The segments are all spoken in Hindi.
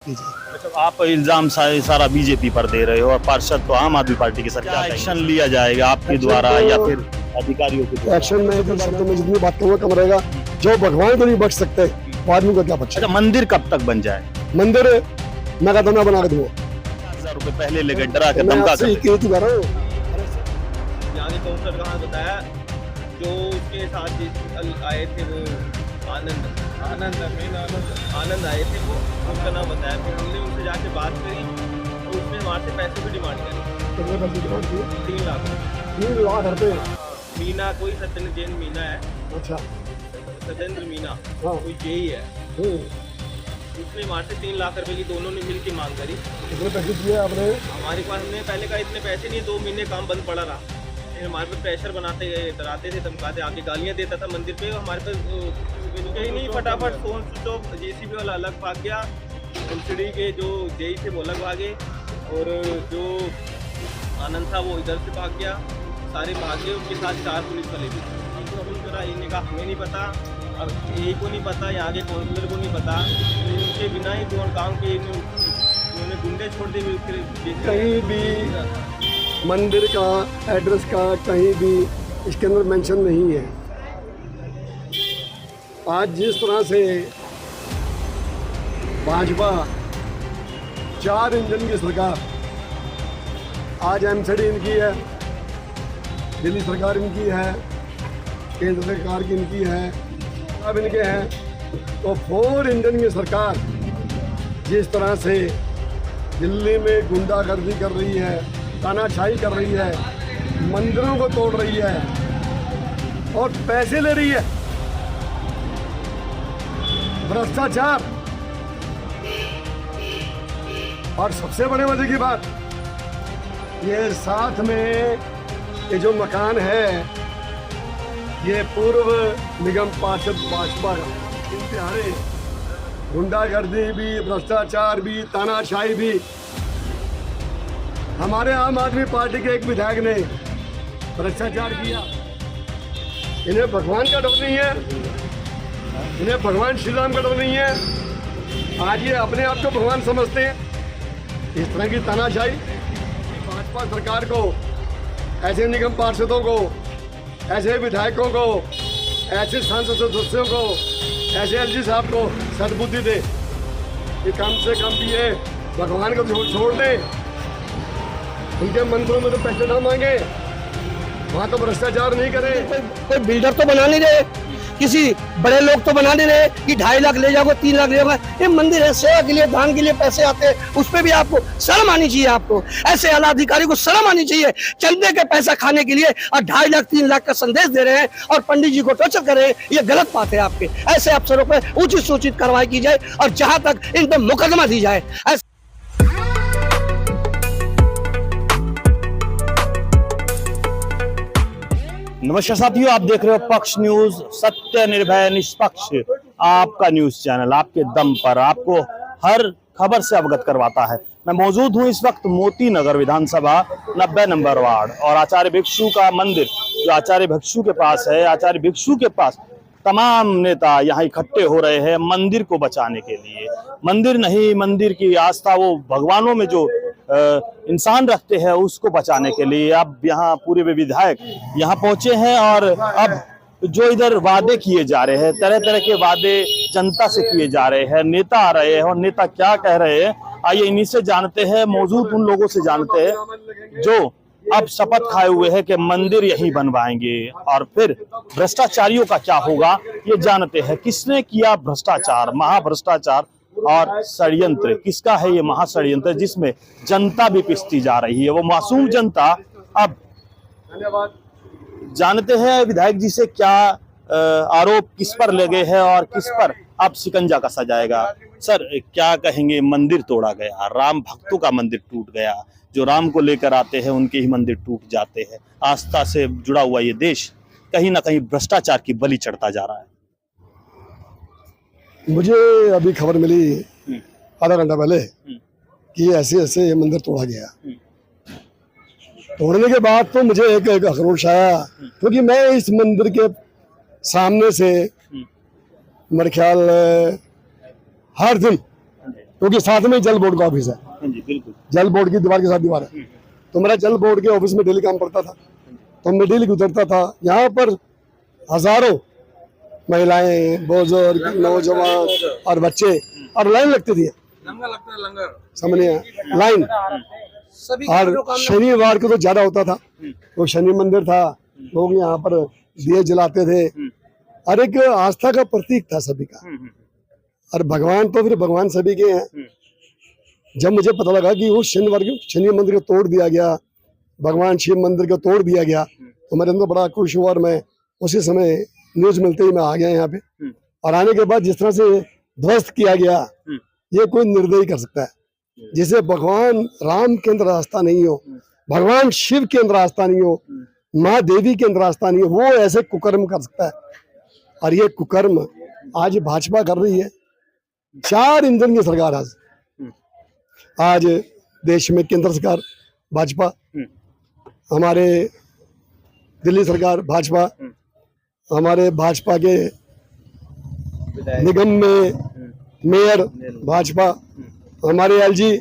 अच्छा, आप इल्जाम सारा बीजेपी पर दे रहे हो और पार्षद तो आम आदमी पार्टी के। सर क्या एक्शन लिया जाएगा आपके द्वारा या फिर अधिकारियों के द्वारा? एक्शन में तो शब्दों में जितनी बात करूँगा कम रहेगा। जो भगवान को नहीं बख्श सकते वो आदमी को क्या बख्शे। अच्छा, मंदिर कब तक बन जाए? मंदिर मैं कहता हूँ मैं बना के दूंगा। 10,000 रुपए पहले लेकर डरा के मैं धमका आपसे कर। कहती कर रहा हूँ। यहाँ के काउंसलर कहाँ बताया जो उसके साथ आए थे वो आनंद आए थे, वो उनका नाम बताया। फिर हमने उनसे जाके बात करी तो उसने हमारे से पैसे भी डिमांड करी। कितने पैसे डिमांड किए? 3 लाख। 3 लाख रुपए। मीना कोई सत्येंद्र जैन मीना है। अच्छा सत्येंद्र मीना हाँ। कोई जेई है। उसने हमारे से 3 लाख रुपए की दोनों ने मिल के मांग करी। कितने पैसे दिए आपने? हमारे पास हमने पहले कहा इतने पैसे नहीं, 2 महीने काम बंद पड़ा रहा। फिर हमारे पे प्रेशर बनाते गए, डराते थे, धमकाते, आके गालियाँ देता था मंदिर पे। हमारे पे कहीं नहीं, फटाफट फोन स्विच ऑफ। जेसीबी वाला अलग भाग गया, एमसीडी के जो जेई थे वो अलग भागे, और जो आनंद था वो इधर से भाग गया। सारे भाग गए, उनके साथ 4 पुलिस वाले भी। इन्होंने कहा हमें नहीं पता और यही को नहीं पता, यहाँ के काउंसलर को नहीं पता। उनके बिना ही काम के इन्होंने गुंडे छोड़ दिए। कहीं भी मंदिर का एड्रेस का कहीं भी इसके अंदर मेंशन नहीं है। आज जिस तरह से भाजपा 4 इंजन की सरकार, आज एमसीडी इनकी है, दिल्ली सरकार इनकी है, केंद्र सरकार की इनकी है, अब इनके हैं, तो 4 इंजन की सरकार जिस तरह से दिल्ली में गुंडागर्दी कर रही है, तानाशाही कर रही है, मंदिरों को तोड़ रही है और पैसे ले रही है, भ्रष्टाचार। और सबसे बड़े मजे की बात, ये साथ में ये जो मकान है ये पूर्व निगम पार्षद भाजपा का। इंतहाई गुंडागर्दी भी, भ्रष्टाचार भी, तानाशाही भी। हमारे आम आदमी पार्टी के एक विधायक ने भ्रष्टाचार किया। इन्हें भगवान का डर नहीं है, इन्हें भगवान श्री राम का डर नहीं है। आज ये अपने आप को भगवान समझते हैं। इस तरह की तानाशाही भाजपा सरकार को, ऐसे निगम पार्षदों को, ऐसे विधायकों को, ऐसे सांसद सदस्यों को, ऐसे एलजी साहब को सद्बुद्धि दे कि कम से कम भी ये भगवान को छोड़ दें। उनके मंदिरों में तो पैसे ना मांगे, वहाँ तो भ्रष्टाचार नहीं करें। कोई बिल्डर तो बना नहीं रहे, किसी बड़े लोग तो बना नहीं रहे कि 2.5 लाख ले जाओगे, 3 लाख ले जाओगे। ये मंदिर है, सेवा के लिए, दान के लिए पैसे आते हैं, उस पर भी आपको शर्म आनी चाहिए। आपको ऐसे आला अधिकारी को शर्म आनी चाहिए, चंदे के पैसा खाने के लिए और 2.5 लाख 3 लाख का संदेश दे रहे हैं और पंडित जी को टॉर्चर कर रहे हैं। ये गलत बात है। आपके ऐसे अफसरों पर उचित सूचित कार्रवाई की जाए और जहां तक इन पर मुकदमा दी जाए। नमस्कार साथियों, आप देख रहे हो पक्ष न्यूज, सत्य, निर्भय, निष्पक्ष आपका न्यूज चैनल। आपके दम पर आपको हर खबर से अवगत करवाता है। मैं मौजूद हूं इस वक्त मोती नगर विधानसभा 90 नंबर वार्ड और आचार्य भिक्षु का मंदिर जो आचार्य भिक्षु के पास है। आचार्य भिक्षु के पास तमाम नेता यहाँ इकट्ठे हो रहे हैं मंदिर को बचाने के लिए। मंदिर नहीं, मंदिर की आस्था वो भगवानों में जो इंसान रखते हैं उसको बचाने के लिए। अब यहाँ पूरे विधायक यहाँ पहुंचे हैं और अब जो इधर वादे किए जा रहे हैं, तरह तरह के वादे जनता से किए जा रहे हैं, नेता आ रहे हैं और नेता क्या कह रहे हैं आइए इन्हीं से जानते हैं। मौजूद उन लोगों से जानते हैं जो अब शपथ खाए हुए हैं कि मंदिर यहीं बनवाएंगे और फिर भ्रष्टाचारियों का क्या होगा ये जानते हैं। किसने किया भ्रष्टाचार, महाभ्रष्टाचार और षड्यंत्र किसका है? ये महाषड्यंत्र जिसमें जनता भी पिसती जा रही है, वो मासूम जनता। अब जानते हैं विधायक जी से क्या आरोप किस पर लगे हैं और किस पर अब शिकंजा कसा जाएगा। सर क्या कहेंगे, मंदिर तोड़ा गया, राम भक्तों का मंदिर टूट गया, जो राम को लेकर आते हैं उनके ही मंदिर टूट जाते हैं। आस्था से जुड़ा हुआ ये देश कहीं ना कहीं भ्रष्टाचार की बलि चढ़ता जा रहा है। मुझे अभी खबर मिली आधा घंटा पहले कि ऐसे ऐसे ये मंदिर तोड़ा गया। तोड़ने के बाद तो मुझे एक आक्रोश आया, क्योंकि मैं इस मंदिर के सामने से मेरे ख्याल हर दिन क्योंकि साथ में जल बोर्ड का ऑफिस है, हाँ जी बिल्कुल। जल बोर्ड की दीवार के साथ दीवार है। तो मेरा जल बोर्ड के ऑफिस में डेली काम पड़ता था, तो मैं डेली गुजरता था। यहाँ पर हजारों महिलाएं, बुजुर्ग, नौजवान और बच्चे और लाइन लगती थी, समझिए लाइन। और शनिवार को तो ज्यादा होता था, तो शनि मंदिर था, लोग यहाँ पर दिए जलाते थे और एक आस्था का प्रतीक था सभी का। और भगवान तो फिर भगवान सभी के हैं। जब मुझे पता लगा कि वो शनिवार को शनि मंदिर को तोड़ दिया गया, भगवान शिव मंदिर को तोड़ दिया गया, तो मेरे अंदर बड़ा खुश हुआ और मैं उसी समय न्यूज मिलते ही मैं आ गया यहाँ पे। और आने के बाद जिस तरह से ध्वस्त किया गया, ये कोई निर्दयी कर सकता है। जिसे भगवान राम के अंदर आस्था नहीं हो, भगवान शिव के अंदर आस्था नहीं हो, माँ देवी के अंदर आस्था नहीं हो, वो ऐसे कुकर्म कर सकता है। और ये कुकर्म आज भाजपा कर रही है। 4 इंजन की सरकार आज देश में केंद्र सरकार भाजपा, हमारे दिल्ली सरकार भाजपा, हमारे भाजपा के निगम में मेयर भाजपा, हमारे एलजी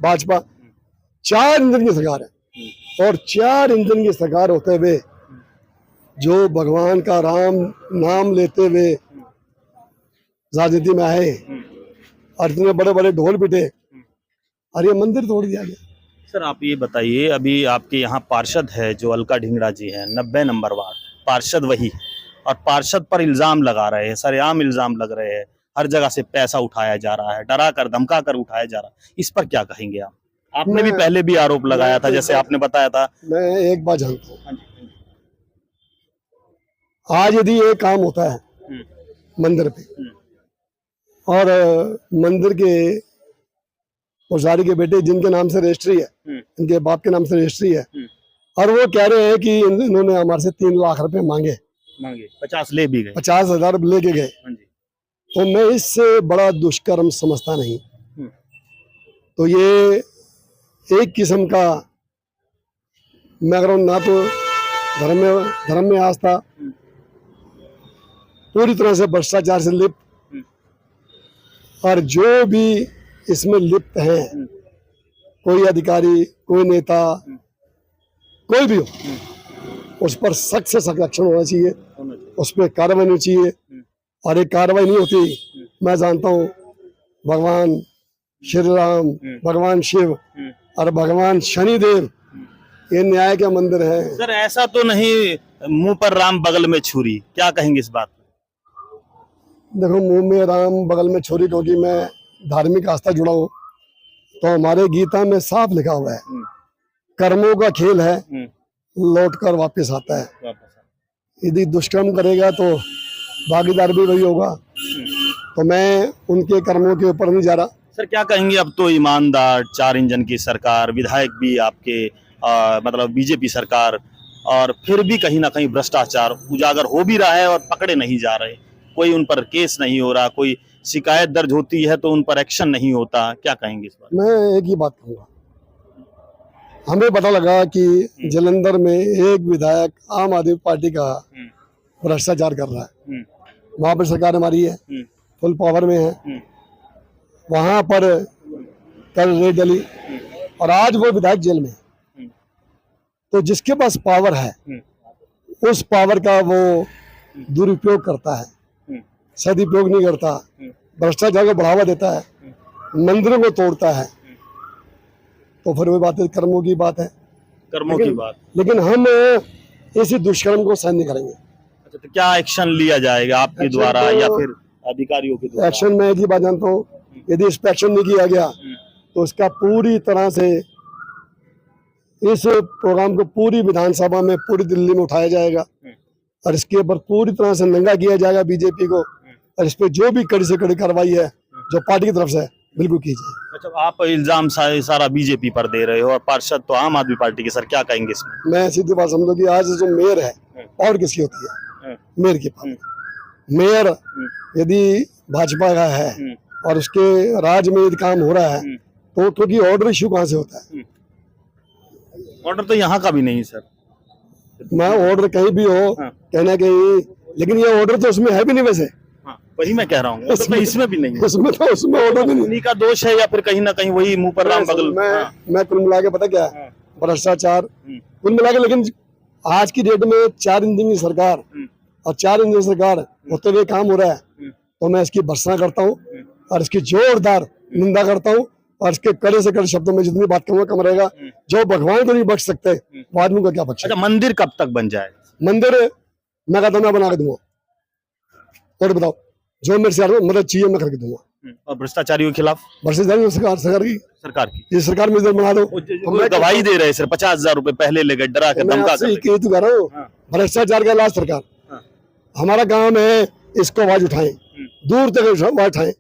भाजपा। 4 इंजन की सरकार है। और 4 इंजन की सरकार होते हुए जो भगवान का राम नाम लेते हुए राजनीति में आए और इतने बड़े बड़े ढोल पिटे और ये मंदिर तोड़ दिया गया। सर आप ये बताइए, अभी आपके यहाँ पार्षद है जो अलका ढींगरा जी हैं, 90 नंबर वार्ड पार्षद वही, और पार्षद पर इल्जाम लगा रहे हैं, सरेआम इल्जाम लग रहे हैं, हर जगह से पैसा उठाया जा रहा है, डरा कर धमका कर उठाया जा रहा है। इस पर क्या कहेंगे आप? आपने भी पहले भी आरोप लगाया था, जैसे आपने बताया था। मैं एक बात जानता हूँ, आज यदि ये काम होता है मंदिर पे और मंदिर के पुजारी के बेटे जिनके नाम से रजिस्ट्री है, इनके बाप के नाम से रजिस्ट्री है, और वो कह रहे हैं कि इन्होंने हमारे से 3 लाख रुपए मांगे, 50 ले भी गए, 50,000 लेके गए, तो मैं इससे बड़ा दुष्कर्म समझता नहीं। तो ये एक किस्म का, मैं अगर ना तो धर्म में आस्था, पूरी तरह से भ्रष्टाचार से लिप्त, और जो भी इसमें लिप्त हैं, कोई अधिकारी, कोई नेता, कोई भी हो, उस पर सख्त से सख्त एक्शन होना चाहिए, उस पर कार्रवाई होनी चाहिए। और एक कार्रवाई नहीं होती, मैं जानता हूँ भगवान श्री राम, भगवान शिव और भगवान शनिदेव ये न्याय के मंदिर है। सर ऐसा तो नहीं, मुंह पर राम बगल में छुरी, क्या कहेंगे इस बात? देखो, मुंह में राम बगल में छुरी, क्योंकि मैं धार्मिक आस्था जुड़ा हूँ, तो हमारे गीता में साफ लिखा हुआ है, कर्मों का खेल है, लौट कर वापिस आता है। यदि दुष्कर्म करेगा तो भागीदार भी वही होगा। तो मैं उनके कर्मों के ऊपर नहीं जा रहा। सर क्या कहेंगे, अब तो ईमानदार 4 इंजन की सरकार, विधायक भी आपके मतलब बीजेपी सरकार, और फिर भी कहीं ना कहीं भ्रष्टाचार उजागर हो भी रहा है और पकड़े नहीं जा रहे, कोई उन पर केस नहीं हो रहा, कोई शिकायत दर्ज होती है तो उन पर एक्शन नहीं होता, क्या कहेंगे इस पर? मैं एक ही बात कहूँगा, हमें पता लगा कि जलंधर में एक विधायक आम आदमी पार्टी का भ्रष्टाचार कर रहा है, वहां पर सरकार हमारी है, फुल पावर में है, वहां पर कल रेड डली और आज वो विधायक जेल में है। तो जिसके पास पावर है उस पावर का वो दुरुपयोग करता है, सदुपयोग नहीं करता, भ्रष्टाचार को बढ़ावा देता है, मंदिरों को तोड़ता है। तो फिर वो बात कर्मों की बात है, कर्मों की बात। लेकिन हम इसी दुष्कर्म को सहन नहीं करेंगे। अच्छा, तो क्या एक्शन लिया जाएगा आपके द्वारा या फिर अधिकारियों के द्वारा? एक्शन मैं एक ही बात जानता हूँ, यदि इस पर एक्शन नहीं किया गया तो इसका पूरी तरह से इस प्रोग्राम को पूरी विधानसभा में, पूरी दिल्ली में उठाया जाएगा और इसके ऊपर पूरी तरह से नंगा किया जाएगा बीजेपी को, और इस पर जो भी कड़ी से कड़ी कार्रवाई है जो पार्टी की तरफ से बिल्कुल कीजिए। अच्छा, आप इल्जाम सारा बीजेपी पर दे रहे हो और पार्षद तो आम आदमी पार्टी के, सर क्या कहेंगे इसमें? मैं सीधी बात समझो कि आज जो मेयर है और किसकी होती है, मेयर की बात। मेयर यदि भाजपा का है और उसके राज्य में यदि काम हो रहा है तो क्योंकि ऑर्डर इश्यू कहाँ से होता है? ऑर्डर तो यहाँ का भी नहीं सर। मैं ऑर्डर कहीं भी हो कहना कहीं, लेकिन ये ऑर्डर तो उसमें है भी नहीं वैसे। वही मैं कह रहा हूँ, तो इसमें- इसमें भी नहीं है। उसमें ऑर्डर भी नहीं। उन्हीं का दोष है या फिर कहीं ना कहीं वही मुंह पर राम बगल। हाँ। मैं कुल मिला के पता क्या है, भ्रष्टाचार कुल मिला के, लेकिन आज की डेट में 4 इंजन की सरकार और 4 इंजन सरकार होते हुए काम हो रहा है, तो मैं इसकी भर्त्सना करता हूँ और इसकी जोरदार निंदा करता हूँ और इसके कड़े से कड़े शब्दों में जितनी बात कहूँगा कम रहेगा। जो भगवान को नहीं बख्श सकते वो आदमी को क्या बख्शे। अच्छा, मंदिर कब तक बन जाए? मंदिर मैं कहता हूँ मैं बना के दूंगा, और बताओ जो मेरे से मदद चाहिए मैं करके दूंगा। और भ्रष्टाचारियों के खिलाफ भ्रष्टाचार सरकार की ये सरकार में बना दो। वो गवाही दे रहे सर, 50,000 रुपए पहले ले गए, डरा के मैं धमका आपसे कर। ये तो कह रहा हूँ, भ्रष्टाचार का इलाज सरकार। हमारा गांव में है, इसको आवाज उठाएं, दूर तक आवाज उठाएं।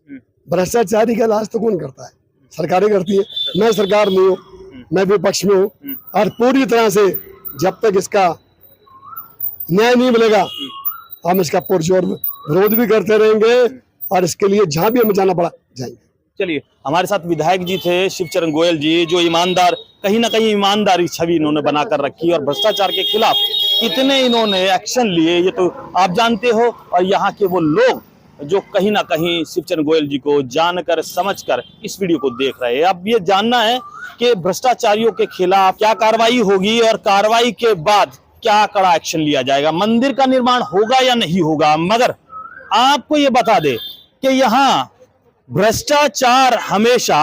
भ्रष्टाचारी का इलाज तो कौन करता है? सरकारें करती है। मैं सरकार में हूँ, मैं विपक्ष में हूँ और पूरी तरह से जब तक इसका न्याय नहीं मिलेगा हम इसका पुरजोर विरोध भी करते रहेंगे और इसके लिए जहां भी हमें जाना पड़ा जाएंगे। चलिए, हमारे साथ विधायक जी थे शिवचरण गोयल जी, जो ईमानदार, कहीं ना कहीं ईमानदारी छवि इन्होंने बनाकर रखी और भ्रष्टाचार के खिलाफ कितने इन्होंने एक्शन लिए ये तो आप जानते हो। और यहाँ के वो लोग जो कहीं ना कहीं शिवचरण गोयल जी को जानकर समझकर इस वीडियो को देख रहे हैं। अब ये जानना है कि भ्रष्टाचारियों के खिलाफ क्या कार्रवाई होगी और कार्रवाई के बाद क्या कड़ा एक्शन लिया जाएगा, मंदिर का निर्माण होगा या नहीं होगा। मगर आपको ये बता दे कि यहाँ भ्रष्टाचार हमेशा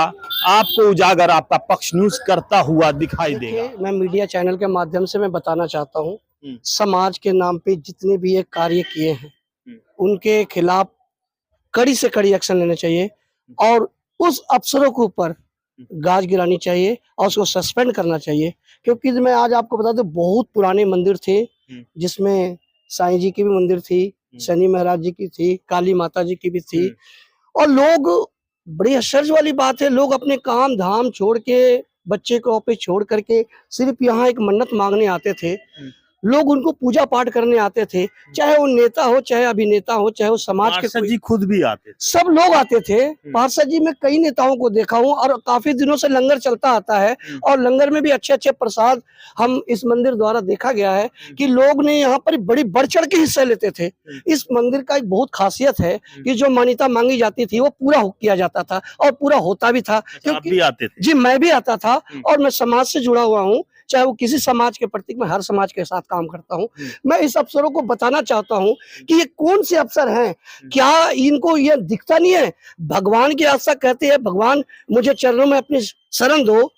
आपको उजागर आपका पक्ष न्यूज करता हुआ दिखाई देगा। मैं मीडिया चैनल के माध्यम से मैं बताना चाहता हूँ, समाज के नाम पे जितने भी ये कार्य किए हैं उनके खिलाफ कड़ी से कड़ी एक्शन लेना चाहिए और उस अफसरों के ऊपर गाज गिरानी चाहिए और उसको सस्पेंड करना चाहिए। क्योंकि मैं आज आपको बता दूं, बहुत पुराने मंदिर थे जिसमें साईं जी की भी मंदिर थी, शनि महाराज जी की थी, काली माता जी की भी थी। और लोग, बड़ी आश्चर्य वाली बात है, लोग अपने काम धाम छोड़ के, बच्चे को ऑफिस छोड़ करके सिर्फ यहाँ एक मन्नत मांगने आते थे। लोग उनको पूजा पाठ करने आते थे, चाहे वो नेता हो, चाहे अभिनेता हो, चाहे वो समाज के पार्षद जी खुद भी आते थे, सब लोग आते थे। पार्षद जी में कई नेताओं को देखा हूँ और काफी दिनों से लंगर चलता आता है और लंगर में भी अच्छे अच्छे प्रसाद हम इस मंदिर द्वारा देखा गया है कि लोग ने यहाँ पर बड़ी बढ़ चढ़ के हिस्सा लेते थे। इस मंदिर का एक बहुत खासियत है कि जो मान्यता मांगी जाती थी वो पूरा किया जाता था और पूरा होता भी था। आप भी आते थे? जी, मैं भी आता था और मैं समाज से जुड़ा हुआ हूँ, चाहे वो किसी समाज के प्रतीक, मैं हर समाज के साथ काम करता हूँ। मैं इस अफसरों को बताना चाहता हूँ कि ये कौन से अफसर हैं, क्या इनको ये दिखता नहीं है? भगवान की आस्था कहते हैं, भगवान मुझे चरणों में अपनी शरण दो,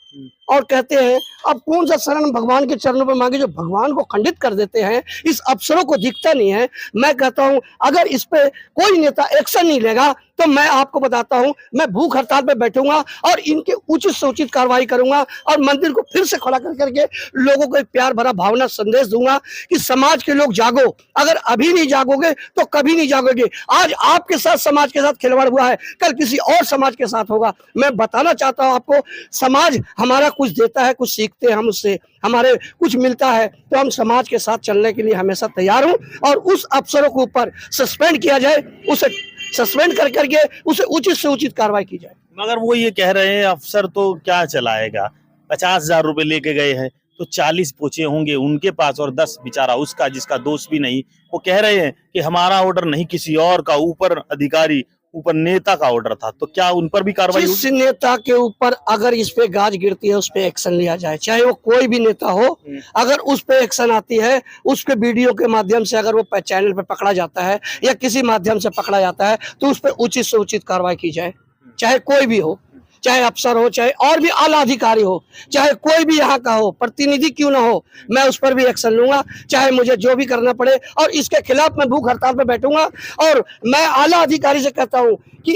और कहते हैं अब कौन सा शरण भगवान के चरणों पर मांगे जो भगवान को खंडित कर देते हैं। इस अफसरों को दिखता नहीं है। मैं कहता हूं अगर इस पे कोई नेता एक्शन नहीं लेगा तो मैं आपको बताता हूं, मैं भूख हड़ताल पे बैठूंगा और इनके उचित से उचित कार्रवाई करूंगा और मंदिर को फिर से खुला कर करके लोगों को एक प्यार भरा भावना संदेश दूंगा कि समाज के लोग जागो। अगर अभी नहीं जागोगे तो कभी नहीं जागोगे। आज आपके साथ समाज के साथ खिलवाड़ हुआ है, कल किसी और समाज के साथ होगा। मैं बताना चाहता हूं आपको, समाज हमारा कुछ देता है, कुछ सीखते हैं हम उससे, हमारे कुछ मिलता है, तो हम समाज के साथ चलने के लिए हमेशा तैयार हूं। और उस अफसरों के ऊपर सस्पेंड किया जाए, उसे सस्पेंड कर करके उसे उचित से उचित कार्रवाई की जाए। मगर वो ये कह रहे हैं अफसर तो क्या चलाएगा, 50,000 रुपए लेके गए हैं तो 40 पोचे होंगे उनके पास और 10 बेचारा उसका जिसका दोष भी नहीं। वो कह रहे हैं कि हमारा ऑर्डर नहीं, किसी और का, ऊपर अधिकारी, ऊपर नेता का ऑर्डर था। तो क्या उन पर भी कार्रवाई जिस नेता के ऊपर अगर इस पे गाज गिरती है उस पे एक्शन लिया जाए, चाहे वो कोई भी नेता हो। अगर उस पे एक्शन आती है, उसके वीडियो के माध्यम से अगर वो चैनल पे पकड़ा जाता है या किसी माध्यम से पकड़ा जाता है तो उस पे उचित से उचित कार्रवाई की जाए, चाहे कोई भी हो, चाहे अफसर हो, चाहे और भी आला अधिकारी हो, चाहे कोई भी यहाँ का हो, प्रतिनिधि क्यों ना हो, मैं उस पर भी एक्शन लूंगा, चाहे मुझे जो भी करना पड़े। और इसके खिलाफ मैं भूख हड़ताल पे बैठूंगा। और मैं आला अधिकारी से कहता हूँ कि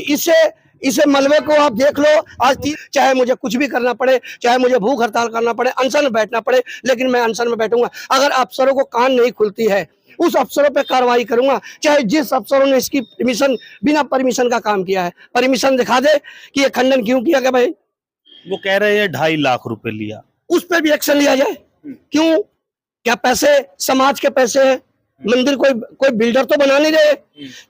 इसे मलबे को आप देख लो, आज चाहे मुझे कुछ भी करना पड़े, चाहे मुझे भूख हड़ताल करना पड़े, अनशन में बैठना पड़े, लेकिन मैं अनशन में बैठूंगा। अगर अफसरों को कान नहीं खुलती है उस अफसरों पे कार्रवाई करूंगा, चाहे जिस अफसरों ने इसकी परमिशन, बिना परमिशन का काम किया है, परमिशन दिखा दे कि ये खंडन क्यों किया गया। भाई वो कह रहे हैं 2.5 लाख रुपए लिया, उस पर भी एक्शन लिया जाए। क्यों? क्या पैसे समाज के पैसे हैं? मंदिर कोई बिल्डर तो बना नहीं रहे,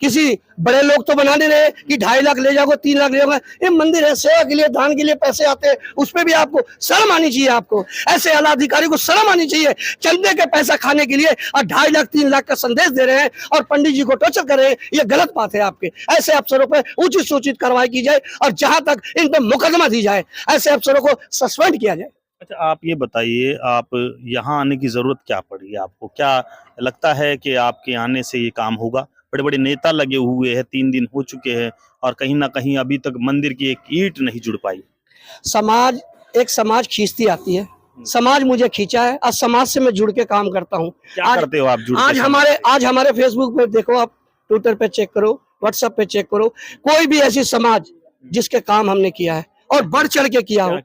किसी बड़े लोग तो बना नहीं रहे कि 2.5 लाख ले जाओगे 3 लाख ले जाओगे। ये मंदिर है, सेवा के लिए दान के लिए पैसे आते हैं, उसपे भी आपको शर्म आनी चाहिए। आपको ऐसे आला अधिकारी को शर्म आनी चाहिए, चंदे के पैसा खाने के लिए और 2.5 लाख 3 लाख का संदेश दे रहे हैं और पंडित जी को टॉर्चर कर रहे हैं। ये गलत बात है। आपके ऐसे अफसरों पर उचित सूचित कार्रवाई की जाए और जहां तक इन पर मुकदमा दी जाए, ऐसे अफसरों को सस्पेंड किया जाए। अच्छा, आप ये बताइए, आप यहाँ आने की जरूरत क्या पड़ी आपको? क्या लगता है कि आपके आने से ये काम होगा? बड़े बड़े नेता लगे हुए हैं, 3 दिन हो चुके हैं और कहीं ना कहीं अभी तक मंदिर की एक ईंट नहीं जुड़ पाई। समाज खींचती आती है, समाज मुझे खींचा है और समाज से मैं जुड़ के काम करता हूँ। क्या करते हो आप जुड़ के? आज हमारे फेसबुक पे देखो, आप ट्विटर पे चेक करो, व्हाट्सएप पे चेक करो, कोई भी ऐसी समाज जिसके काम हमने किया है और बढ़ चढ़ के किया हो,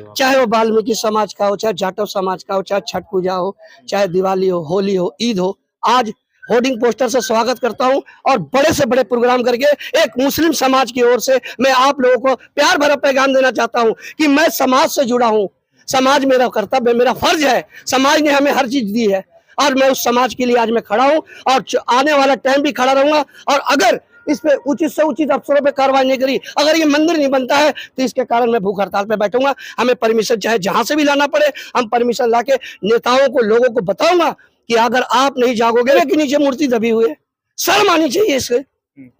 चाहे वो वाल्मीकि समाज का हो, चाहे जाटव समाज का हो, चाहे छठ पूजा हो, चाहे दिवाली हो, होली हो, ईद हो, आज होर्डिंग पोस्टर से स्वागत करता हूं और बड़े से बड़े प्रोग्राम करके एक मुस्लिम समाज की ओर से मैं आप लोगों को प्यार भरा पैगाम देना चाहता हूं कि मैं समाज से जुड़ा हूं। समाज मेरा कर्तव्य, मेरा फर्ज है। समाज ने हमें हर चीज दी है और मैं उस समाज के लिए आज मैं खड़ा हूं और आने वाला टाइम भी खड़ा रहूंगा। और अगर इस पे उचित से उचित अफसरों पे कार्रवाई नहीं करी, अगर ये मंदिर नहीं बनता है तो इसके कारण मैं भूख हड़ताल पे बैठूंगा। हमें परमिशन चाहे जहां से भी लाना पड़े, हम परमिशन लाके नेताओं को, लोगों को बताऊंगा कि अगर आप नहीं जागोगे ना कि नीचे मूर्ति दबी हुई है। शर्म आनी चाहिए इससे,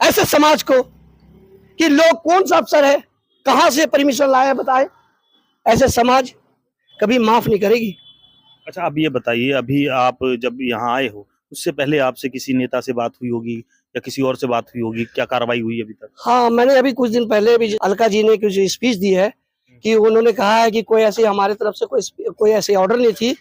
ऐसे समाज को, कि लोग कौन सा अफसर है, कहां से परमिशन लाया बताए। ऐसे समाज कभी माफ नहीं करेगी। अच्छा, आप ये बताइए, अभी आप जब यहाँ आए हो उससे पहले आपसे किसी नेता से बात हुई होगी या किसी और से बात हुई होगी? क्या कार्रवाई हुई अभी तक? हाँ, मैंने अभी कुछ दिन पहले भी अलका जी ने कुछ स्पीच दी है कि उन्होंने कहा है कि कोई ऐसी हमारे तरफ से कोई ऐसी ऑर्डर नहीं थी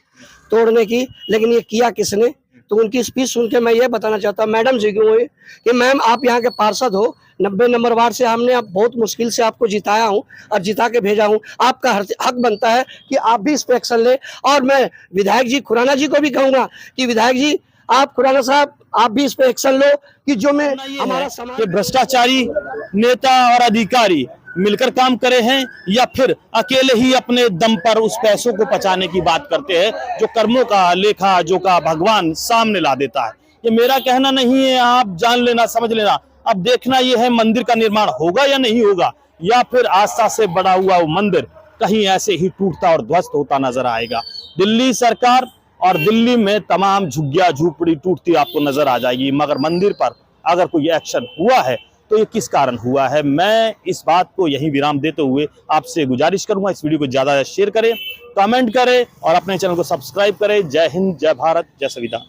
तोड़ने की, लेकिन ये किया किसने। तो उनकी स्पीच सुन के मैं ये बताना चाहता हूँ मैडम जी को कि मैम, आप यहाँ के पार्षद हो, 90 नंबर वार्ड से हमने अब बहुत मुश्किल से आपको जिताया हूँ और जिता के भेजा हूँ। आपका हक बनता है कि आप भी इस पे एक्शन ले। और मैं विधायक जी खुराना जी को भी कहूंगा कि विधायक जी, आप खुराना साहब, आप भी इस पे एक्शन लो कि जो मैं हमारा समाज कि भ्रष्टाचारी नेता और अधिकारी मिलकर काम करे हैं या फिर अकेले ही अपने दम पर उस पैसों को पचाने की बात करते हैं, जो कर्मों का लेखा जोखा भगवान सामने ला देता है। ये मेरा कहना नहीं है, आप जान लेना, समझ लेना। अब देखना ये है मंदिर का निर्माण होगा या नहीं होगा, या फिर आस्था से बड़ा हुआ वो मंदिर कहीं ऐसे ही टूटता और ध्वस्त होता नजर आएगा। दिल्ली सरकार और दिल्ली में तमाम झुग्गियां झूपड़ी टूटती आपको नजर आ जाएगी, मगर मंदिर पर अगर कोई एक्शन हुआ है तो ये किस कारण हुआ है? मैं इस बात को यहीं विराम देते हुए आपसे गुजारिश करूंगा, इस वीडियो को ज्यादा शेयर करें, कमेंट करें और अपने चैनल को सब्सक्राइब करें। जय हिंद, जय भारत, जय संविधान।